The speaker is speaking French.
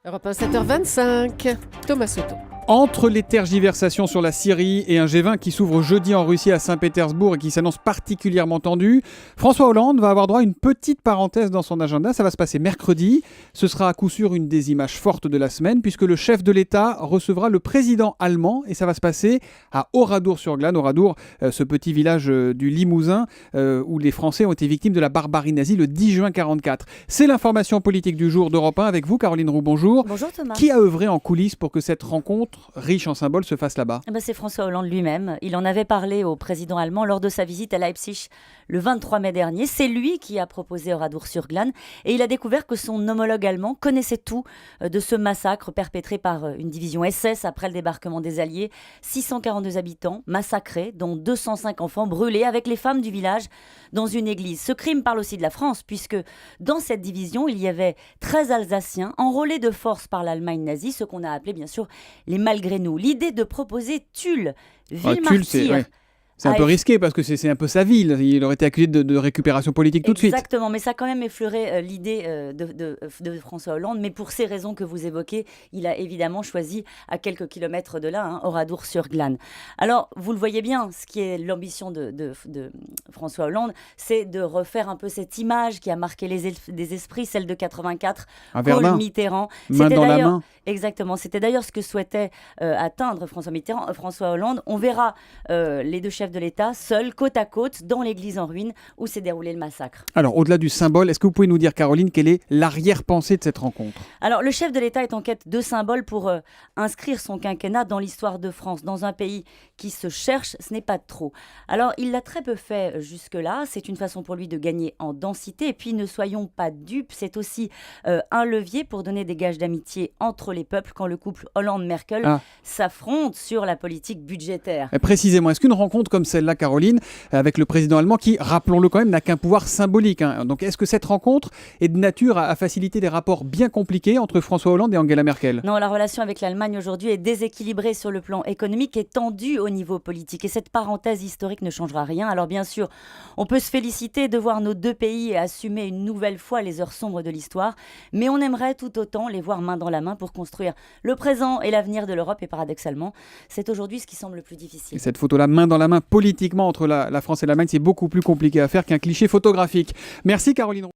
Europe 1, 7h25, Thomas Soto. Entre les tergiversations sur la Syrie et un G20 qui s'ouvre jeudi en Russie à Saint-Pétersbourg et qui s'annonce particulièrement tendu, François Hollande va avoir droit à une petite parenthèse dans son agenda. Ça va se passer mercredi. Ce sera à coup sûr une des images fortes de la semaine puisque le chef de l'État recevra le président allemand et ça va se passer à Oradour-sur-Glane. Oradour, ce petit village du Limousin où les Français ont été victimes de la barbarie nazie le 10 juin 1944. C'est l'information politique du jour d'Europe 1 avec vous, Caroline Roux. Bonjour. Bonjour Thomas. Qui a œuvré en coulisses pour que cette rencontre riche en symboles se fasse là-bas? C'est François Hollande lui-même. Il en avait parlé au président allemand lors de sa visite à Leipzig le 23 mai dernier. C'est lui qui a proposé Oradour-sur-Glane et il a découvert que son homologue allemand connaissait tout de ce massacre perpétré par une division SS après le débarquement des Alliés. 642 habitants massacrés, dont 205 enfants brûlés avec les femmes du village dans une église. Ce crime parle aussi de la France puisque dans cette division, il y avait 13 Alsaciens enrôlés de force par l'Allemagne nazie, ce qu'on a appelé bien sûr les malgré nous. L'idée de proposer Tulle, ville martyre. C'est un peu risqué parce que c'est un peu sa ville. Il aurait été accusé de récupération politique tout de suite. Exactement, mais ça a quand même effleuré l'idée de François Hollande. Mais pour ces raisons que vous évoquez, il a évidemment choisi à quelques kilomètres de là, Oradour-sur-Glane. Alors, vous le voyez bien, ce qui est l'ambition de François Hollande, c'est de refaire un peu cette image qui a marqué les esprits, celle de 84, Kohl Mitterrand. Main dans la main. Exactement, c'était d'ailleurs ce que souhaitait atteindre François Hollande. On verra les deux chefs de l'État, seuls, côte à côte, dans l'église en ruine où s'est déroulé le massacre. Alors, au-delà du symbole, est-ce que vous pouvez nous dire, Caroline, quelle est l'arrière-pensée de cette rencontre? Alors, le chef de l'État est en quête de symboles pour inscrire son quinquennat dans l'histoire de France. Dans un pays qui se cherche, ce n'est pas trop. Alors, il l'a très peu fait jusque-là. C'est une façon pour lui de gagner en densité. Et puis, ne soyons pas dupes, c'est aussi un levier pour donner des gages d'amitié entre les peuples quand le couple Hollande-Merkel s'affronte sur la politique budgétaire. Et précisément, est-ce qu'une rencontre comme celle-là, Caroline, avec le président allemand, qui, rappelons-le quand même, n'a qu'un pouvoir symbolique, donc est-ce que cette rencontre est de nature à faciliter des rapports bien compliqués entre François Hollande et Angela Merkel? Non, la relation avec l'Allemagne aujourd'hui est déséquilibrée sur le plan économique et tendue au niveau politique. Et cette parenthèse historique ne changera rien. Alors bien sûr, on peut se féliciter de voir nos deux pays assumer une nouvelle fois les heures sombres de l'histoire, mais on aimerait tout autant les voir main dans la main pour construire le présent et l'avenir de l'Europe. Et paradoxalement, c'est aujourd'hui ce qui semble le plus difficile. Et cette photo-là, main dans la main, politiquement, entre la France et l'Allemagne, c'est beaucoup plus compliqué à faire qu'un cliché photographique. Merci Caroline.